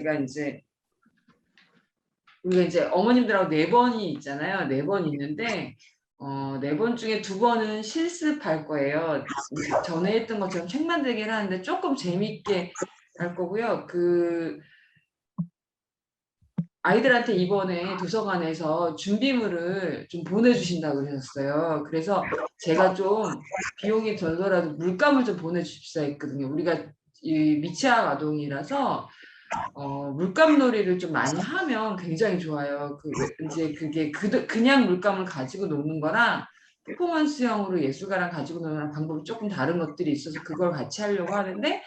제가 이제 우리가 이제 어머님들하고 4번이 있잖아요. 4번 있는데 4번 중에 2번은 실습할 거예요. 전에 했던 것처럼 책 만들기를 하는데 조금 재밌게 할 거고요. 아이들한테 이번에 도서관에서 준비물을 좀 보내주신다고 그러셨어요. 그래서 제가 좀 비용이 들더라도 물감을 좀 보내주십사 했거든요. 우리가 이 미취학 아동이라서 물감놀이를 좀 많이 하면 굉장히 좋아요. 이제 그게 그냥 물감을 가지고 노는 거랑 퍼포먼스형으로 예술가랑 가지고 노는 방법이 조금 다른 것들이 있어서 그걸 같이 하려고 하는데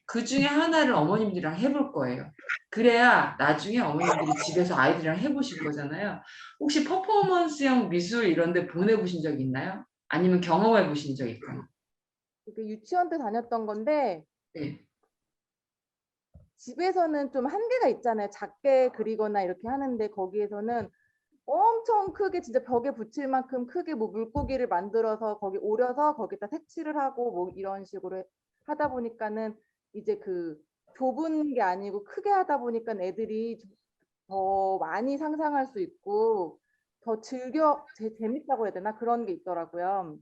그 중에 하나를 어머님들이랑 해볼 거예요. 그래야 나중에 어머님들이 집에서 아이들이랑 해보실 거잖아요. 혹시 퍼포먼스형 미술 이런 데 보내보신 적 있나요? 아니면 경험해 보신 적 있나요? 유치원 때 다녔던 건데 네. 집에서는 좀 한계가 있잖아요. 작게 그리거나 이렇게 하는데 거기에서는 엄청 크게 진짜 벽에 붙일 만큼 크게 뭐 물고기를 만들어서 거기 오려서 거기다 색칠을 하고 뭐 이런 식으로 하다 보니까는 이제 그 좁은 게 아니고 크게 하다 보니까 애들이 더 많이 상상할 수 있고 더 재밌다고 해야 되나 그런 게 있더라고요.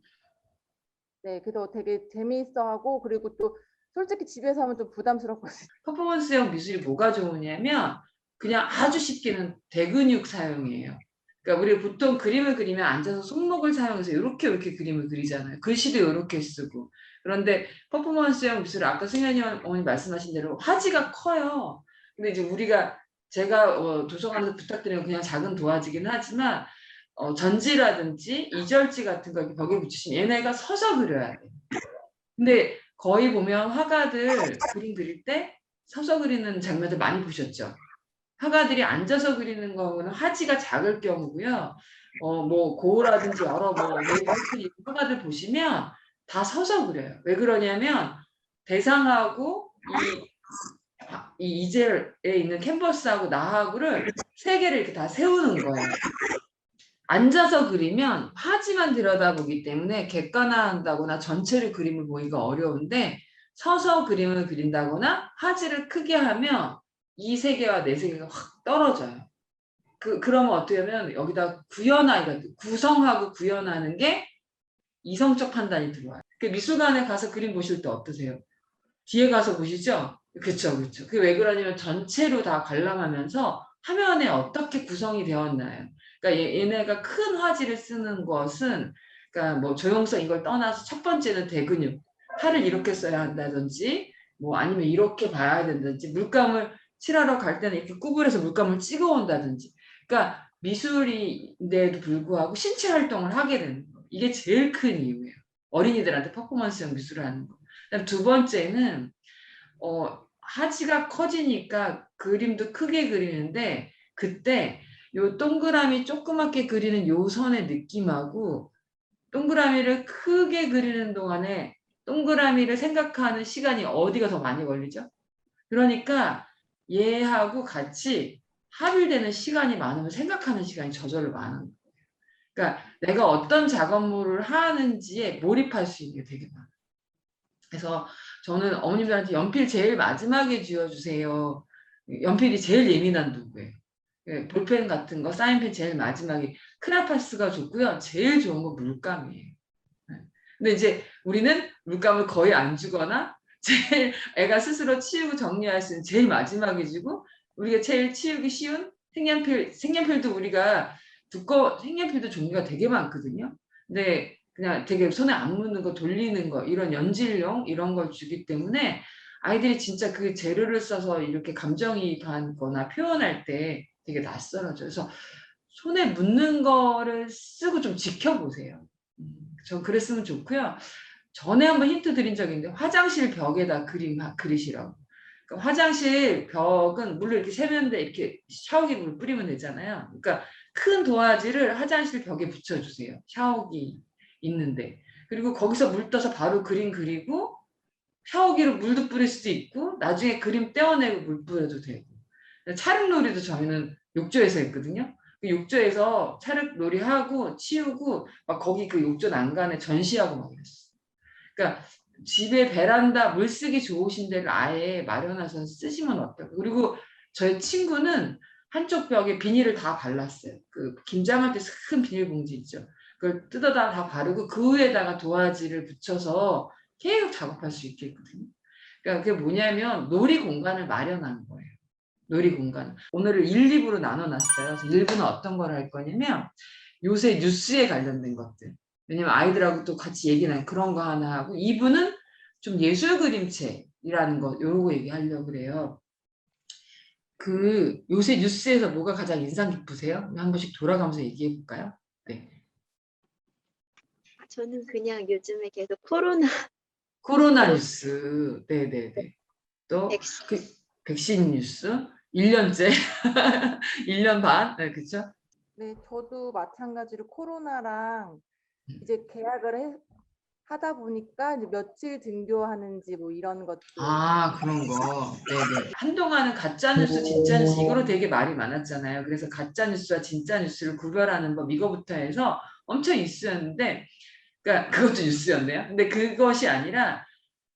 네, 그래서 되게 재미있어하고 그리고 또 솔직히 집에서 하면 좀 부담스럽거든요. 퍼포먼스형 미술이 뭐가 좋으냐면 그냥 아주 쉽게는 대근육 사용이에요. 그러니까 우리 보통 그림을 그리면 앉아서 손목을 사용해서 이렇게 그림을 그리잖아요. 글씨도 이렇게 쓰고. 그런데 퍼포먼스형 미술은 아까 승현이 어머니 말씀하신 대로 화지가 커요. 근데 이제 제가 도서관에서 부탁드리면 그냥 작은 도화지긴 하지만 전지라든지 이절지 같은 거 이렇게 벽에 붙이시면 얘네가 서서 그려야 돼요. 근데 거의 보면 화가들 그림 그릴 때 서서 그리는 장면들 많이 보셨죠? 화가들이 앉아서 그리는 경우는 화지가 작을 경우고요. 뭐 고우라든지 여러 뭐 웨이브 화가들 보시면 다 서서 그려요. 왜 그러냐면 대상하고 이 이젤에 있는 캔버스하고 나하고를 세 개를 이렇게 다 세우는 거예요. 앉아서 그리면 화지만 들여다보기 때문에 객관화한다거나 전체를 그림을 보기가 어려운데 서서 그림을 그린다거나 화지를 크게 하면 이 세계와 내 세계가 확 떨어져요. 그러면 어떻게 하면 여기다 구성하고 구현하는 게 이성적 판단이 들어와요. 미술관에 가서 그림 보실 때 어떠세요? 뒤에 가서 보시죠? 그렇죠. 그게 왜 그러냐면 전체로 다 관람하면서 화면에 어떻게 구성이 되었나요? 그러니까 얘네가 큰 화질을 쓰는 것은 그러니까 뭐 조형성 이걸 떠나서 첫 번째는 대근육, 팔을 이렇게 써야 한다든지 뭐 아니면 이렇게 봐야 된다든지 물감을 칠하러 갈 때는 이렇게 구부려서 물감을 찍어 온다든지 그러니까 미술인데도 불구하고 신체 활동을 하게 되는 거 이게 제일 큰 이유예요. 어린이들한테 퍼포먼스형 미술을 하는 거. 그다음 두 번째는 하지가 커지니까 그림도 크게 그리는데 그때 요 동그라미 조그맣게 그리는 요 선의 느낌하고 동그라미를 크게 그리는 동안에 동그라미를 생각하는 시간이 어디가 더 많이 걸리죠? 그러니까 얘하고 같이 합일되는 시간이 많으면 생각하는 시간이 저절로 많은 거예요. 그러니까 내가 어떤 작업물을 하는지에 몰입할 수 있는 게 되게 많아요. 그래서 저는 어머님들한테 연필 제일 마지막에 쥐어주세요. 연필이 제일 예민한 도구예요. 볼펜 같은 거, 사인펜 제일 마지막에 크레파스가 좋고요. 제일 좋은 건 물감이에요. 근데 이제 우리는 물감을 거의 안 주거나 제일 애가 스스로 치우고 정리할 수 있는 제일 마지막에 주고 우리가 제일 치우기 쉬운 색연필도 우리가 색연필도 종류가 되게 많거든요. 근데 그냥 되게 손에 안 묻는 거 돌리는 거 이런 연질용 이런 걸 주기 때문에 아이들이 진짜 그 재료를 써서 이렇게 감정이입하거나 표현할 때 되게 낯설어져요. 그래서 손에 묻는 거를 쓰고 좀 지켜보세요. 전 그랬으면 좋고요. 전에 한번 힌트 드린 적이 있는데 화장실 벽에다 그림 그리시라고. 그러니까 화장실 벽은 물로 이렇게 세면대 이렇게 샤워기물 뿌리면 되잖아요. 그러니까 큰 도화지를 화장실 벽에 붙여주세요. 샤워기 있는데. 그리고 거기서 물 떠서 바로 그림 그리고 샤워기로 물도 뿌릴 수도 있고 나중에 그림 떼어내고 물 뿌려도 되고. 찰흙놀이도 저희는 욕조에서 했거든요. 그 욕조에서 찰흙놀이 하고 치우고 막 거기 그 욕조 난간에 전시하고 막 이랬어. 그러니까 집에 베란다 물쓰기 좋으신 데를 아예 마련해서 쓰시면 어떨까. 그리고 저희 친구는 한쪽 벽에 비닐을 다 발랐어요. 그 김장할 때 큰 비닐봉지 있죠. 그걸 뜯어다 다 바르고 그 위에다가 도화지를 붙여서 계속 작업할 수 있겠거든요. 그러니까 그게 뭐냐면 놀이 공간을 마련하는 거예요. 놀이 공간. 오늘을 1, 2부로 나눠놨어요. 그래서 1부는 어떤 걸 할 거냐면 요새 뉴스에 관련된 것들. 왜냐면 아이들하고 또 같이 얘기 나요. 그런 거 하나 하고 2부는 좀 예술 그림책이라는 거 요거 얘기하려고 그래요. 그 요새 뉴스에서 뭐가 가장 인상 깊으세요? 한 번씩 돌아가면서 얘기해 볼까요? 네. 저는 그냥 요즘에 계속 코로나 코로나 뉴스. 네네네. 또 백신 그 백신 뉴스. 1년째. 1년 반. 네, 그쵸? 네, 저도 마찬가지로 코로나랑 이제 계약을 하다 보니까 이제 며칠 등교하는지 뭐 이런 것들. 아, 그런 거. 네네. 한동안은 가짜뉴스, 진짜뉴스, 이거로 되게 말이 많았잖아요. 그래서 가짜뉴스와 진짜뉴스를 구별하는 법, 이거부터 해서 엄청 뉴스였는데, 그러니까 그것도 뉴스였네요. 근데 그것이 아니라,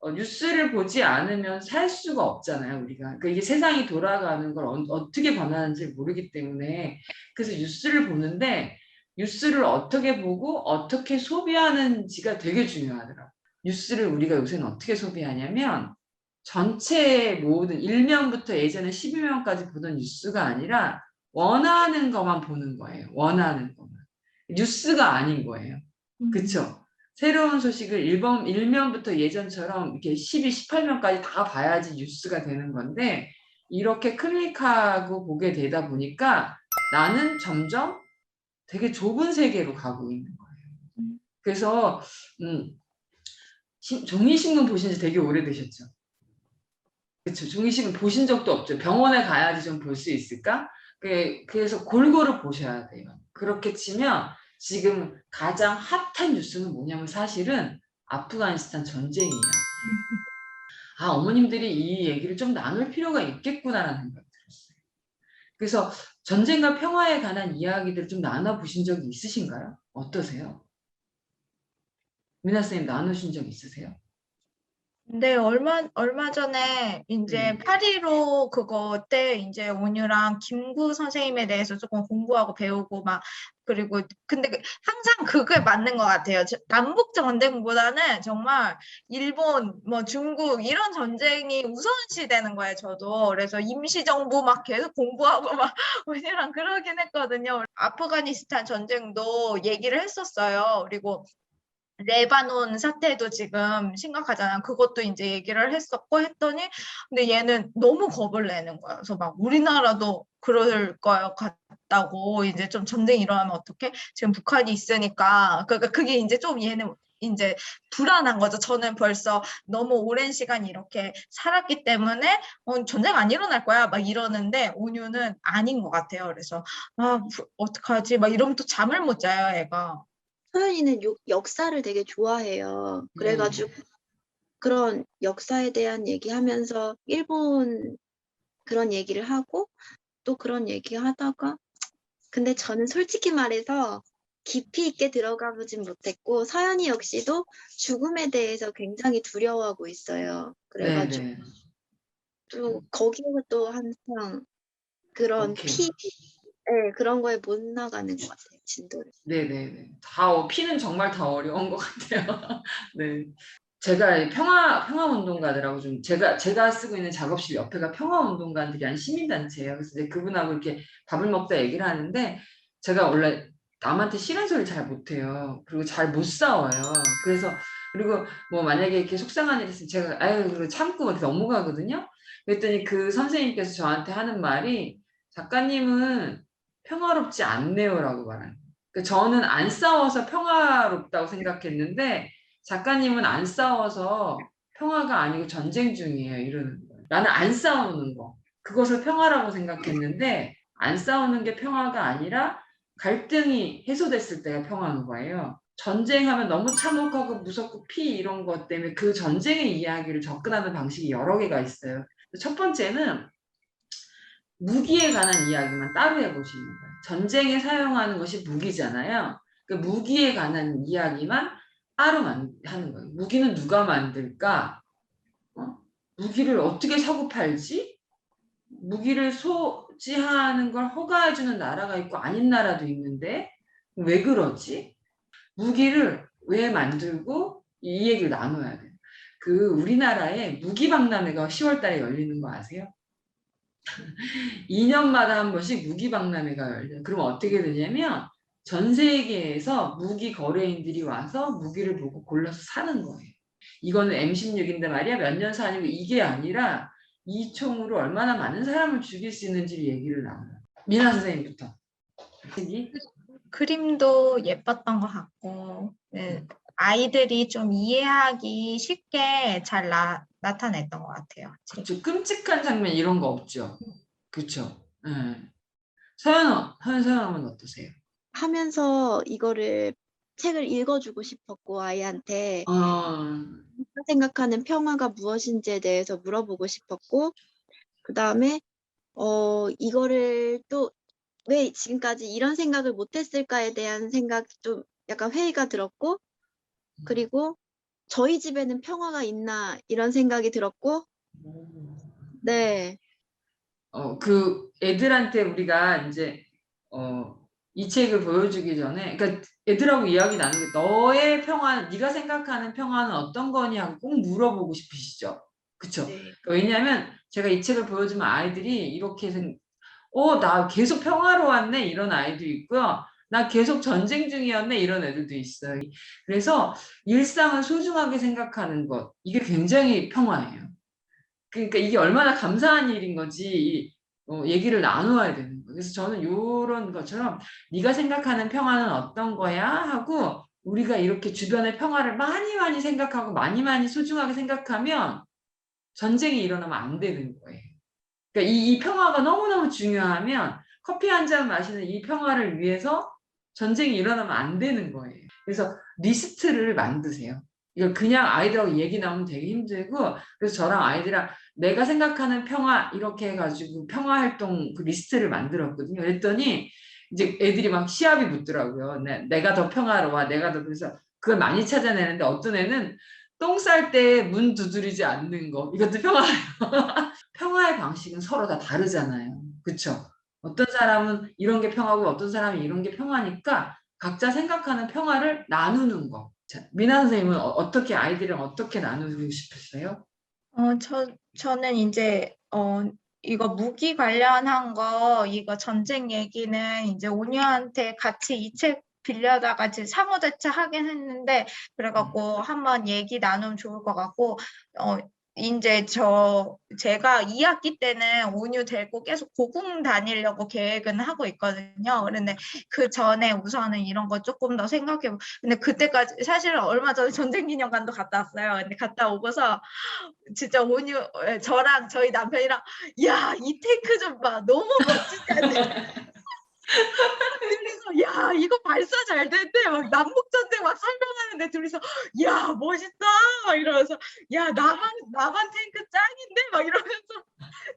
뉴스를 보지 않으면 살 수가 없잖아요, 우리가. 그러니까 이게 세상이 돌아가는 걸 어떻게 변하는지 모르기 때문에. 그래서 뉴스를 보는데, 뉴스를 어떻게 보고 어떻게 소비하는지가 되게 중요하더라고요. 뉴스를 우리가 요새는 어떻게 소비하냐면, 전체 모든 1면부터 예전에 12면까지 보던 뉴스가 아니라 원하는 것만 보는 거예요. 원하는 것만. 뉴스가 아닌 거예요. 그쵸? 새로운 소식을 1면부터 예전처럼 이렇게 12, 18면까지 다 봐야지 뉴스가 되는 건데 이렇게 클릭하고 보게 되다 보니까 나는 점점 되게 좁은 세계로 가고 있는 거예요. 그래서 종이신문 보신 지 되게 오래되셨죠? 그렇죠. 종이신문 보신 적도 없죠. 병원에 가야지 좀 볼 수 있을까? 그래서 골고루 보셔야 돼요. 그렇게 치면 지금 가장 핫한 뉴스는 뭐냐면 사실은 아프가니스탄 전쟁 이야기. 아, 어머님들이 이 얘기를 좀 나눌 필요가 있겠구나라는 생각이 들었어요. 그래서 전쟁과 평화에 관한 이야기들 좀 나눠보신 적이 있으신가요? 어떠세요? 미나 선생님 나누신 적 있으세요? 네, 얼마 전에 이제 8.15 그거 때 이제 온유랑 김구 선생님에 대해서 조금 공부하고 배우고 막, 그리고 근데 항상 그게 맞는 것 같아요. 남북 전쟁보다는 정말 일본, 뭐 중국 이런 전쟁이 우선시 되는 거예요, 저도. 그래서 임시정부 막 계속 공부하고 막 온유랑 그러긴 했거든요. 아프가니스탄 전쟁도 얘기를 했었어요. 그리고 레바논 사태도 지금 심각하잖아. 그것도 이제 얘기를 했었고 했더니, 근데 얘는 너무 겁을 내는 거야. 그래서 막 우리나라도 그럴 것 같다고, 이제 좀 전쟁이 일어나면 어떡해? 지금 북한이 있으니까. 그러니까 그게 이제 좀 얘는 이제 불안한 거죠. 저는 벌써 너무 오랜 시간 이렇게 살았기 때문에 전쟁 안 일어날 거야 막 이러는데 온유는 아닌 것 같아요. 그래서 어떡하지? 막 이러면 또 잠을 못 자요, 애가. 서연이는 역사를 되게 좋아해요. 그래가지고 그런 역사에 대한 얘기하면서 일본 그런 얘기를 하고 또 그런 얘기 하다가 근데 저는 솔직히 말해서 깊이 있게 들어가 보진 못했고 서연이 역시도 죽음에 대해서 굉장히 두려워하고 있어요. 그래가지고 네네. 또 거기에서 또 항상 그런 오케이. 네, 그런 거에 못 나가는 것 같아요. 진도를. 네네네. 피는 정말 다 어려운 것 같아요. 네. 제가 평화운동가들하고 좀, 제가 쓰고 있는 작업실 옆에가 평화운동가들이 한 시민단체예요. 그래서 이제 그분하고 이렇게 밥을 먹다 얘기를 하는데, 제가 원래 남한테 싫은 소리를 잘 못해요. 그리고 잘 못 싸워요. 그래서, 그리고 뭐 만약에 이렇게 속상한 일이 있으면 제가, 아유, 그리고 참고 이렇게 넘어가거든요. 그랬더니 그 선생님께서 저한테 하는 말이, 작가님은 평화롭지 않네요라고 말하는 거예요. 그러니까 저는 안 싸워서 평화롭다고 생각했는데, 작가님은 안 싸워서 평화가 아니고 전쟁 중이에요. 이러는 거예요. 나는 안 싸우는 거. 그것을 평화라고 생각했는데 안 싸우는 게 평화가 아니라 갈등이 해소됐을 때가 평화인 거예요. 전쟁하면 너무 참혹하고 무섭고 피 이런 것 때문에 그 전쟁의 이야기를 접근하는 방식이 여러 개가 있어요. 첫 번째는 무기에 관한 이야기만 따로 해보시는 거예요. 전쟁에 사용하는 것이 무기잖아요. 그 무기에 관한 이야기만 따로 하는 거예요. 무기는 누가 만들까? 무기를 어떻게 사고 팔지? 무기를 소지하는 걸 허가해주는 나라가 있고 아닌 나라도 있는데 왜 그러지? 무기를 왜 만들고 이 얘기를 나눠야 돼요. 우리나라에 무기박람회가 10월 달에 열리는 거 아세요? 2년마다 한 번씩 무기박람회가 열려요. 그럼 어떻게 되냐면 전 세계에서 무기 거래인들이 와서 무기를 보고 골라서 사는 거예요. 이거는 M16인데 말이야 몇 년 사니고 이게 아니라 이 총으로 얼마나 많은 사람을 죽일 수 있는지를 얘기를 나눠요. 미나 선생님부터. 그림도 예뻤던 것 같고, 네, 아이들이 좀 이해하기 쉽게 잘 나타냈던 것 같아요. 그렇죠. 끔찍한 장면 이런 거 없죠. 그렇죠. 서연어는 어떠세요? 하면서 이거를 책을 읽어주고 싶었고 아이한테 내가 생각하는 평화가 무엇인지에 대해서 물어보고 싶었고 그다음에 이거를 또 왜 지금까지 이런 생각을 못했을까에 대한 생각 좀 약간 회의가 들었고 그리고 저희 집에는 평화가 있나 이런 생각이 들었고 네. 애들한테 우리가 이제 이 책을 보여주기 전에 그러니까 애들하고 이야기 나누는 게 너의 평화, 네가 생각하는 평화는 어떤 거니 하고 꼭 물어보고 싶으시죠? 그쵸? 네. 그러니까 왜냐하면 제가 이 책을 보여주면 아이들이 이렇게 나 계속 평화로웠네 이런 아이도 있고요. 나 계속 전쟁 중이었네 이런 애들도 있어요. 그래서 일상을 소중하게 생각하는 것 이게 굉장히 평화예요. 그러니까 이게 얼마나 감사한 일인 건지 얘기를 나누어야 되는 거예요. 그래서 저는 이런 것처럼 네가 생각하는 평화는 어떤 거야 하고 우리가 이렇게 주변의 평화를 많이 많이 생각하고 많이 많이 소중하게 생각하면 전쟁이 일어나면 안 되는 거예요. 그러니까 이 평화가 너무너무 중요하면 커피 한 잔 마시는 이 평화를 위해서 전쟁이 일어나면 안 되는 거예요. 그래서 리스트를 만드세요. 이걸 그냥 아이들하고 얘기 나오면 되게 힘들고 그래서 저랑 아이들이랑 내가 생각하는 평화 이렇게 해가지고 평화 활동 그 리스트를 만들었거든요. 그랬더니 이제 애들이 막 시합이 붙더라고요. 내가 더 평화로워, 내가 더 그래서 그걸 많이 찾아내는데 어떤 애는 똥 쌀 때 문 두드리지 않는 거 이것도 평화예요. 평화의 방식은 서로 다 다르잖아요. 그렇죠? 어떤 사람은 이런 게 평화고 어떤 사람은 이런 게 평화니까 각자 생각하는 평화를 나누는 거. 자, 미나 선생님은 어떻게 아이들이랑 어떻게 나누고 싶으세요? 저는 이제, 이거 무기 관련한 거, 이거 전쟁 얘기는 이제 온유한테 같이 이 책 빌려다가 같이 상호대체 하긴 했는데, 그래갖고 한번 얘기 나누면 좋을 것 같고, 이제 제가 2학기 때는 온유 데리고 계속 고궁 다니려고 계획은 하고 있거든요. 그런데 그 전에 우선은 이런 거 조금 더 생각해보고, 근데 그때까지 사실은 얼마 전에 전쟁기념관도 갔다 왔어요. 근데 갔다 오고서 진짜 저랑 저희 남편이랑 야, 이 탱크 좀 봐. 너무 멋지지 않냐? 둘이서 야, 이거 발사 잘 됐대. 막 남북전쟁 막 설명하는데 둘이서 야, 멋있다. 막 이러면서 야, 남한 탱크 짱인데 막 이러면서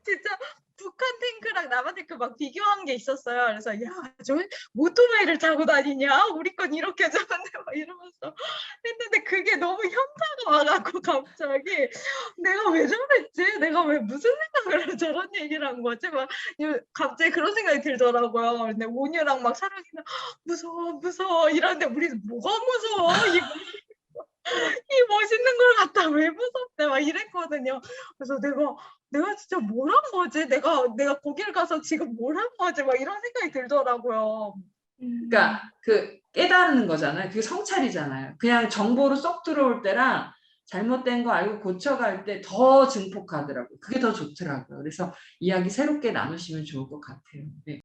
진짜 북한 탱크랑 남한 탱크 막 비교한 게 있었어요. 그래서 야, 저 오토바이를 타고 다니냐? 우리 건 이렇게 좋은데 막 이러면서 했는데 그게 너무 현타가 와갖고 갑자기 내가 왜 저랬지? 내가 왜 무슨 생각을 저런 얘기를 한 거지? 막 갑자기 그런 생각이 들더라고요. 근데 온유랑 막 사랑이는 무서워 무서워 이러는데 우리 뭐가 무서워? 이 멋있는 걸 갖다 왜 무섭대? 막 이랬거든요. 그래서 내가 진짜 뭘 한 거지? 내가 거길 가서 지금 뭘 한 거지? 막 이런 생각이 들더라고요. 그러니까 깨닫는 거잖아요. 그게 성찰이잖아요. 그냥 정보로 쏙 들어올 때랑 잘못된 거 알고 고쳐갈 때 더 증폭하더라고요. 그게 더 좋더라고요. 그래서 이야기 새롭게 나누시면 좋을 것 같아요. 네.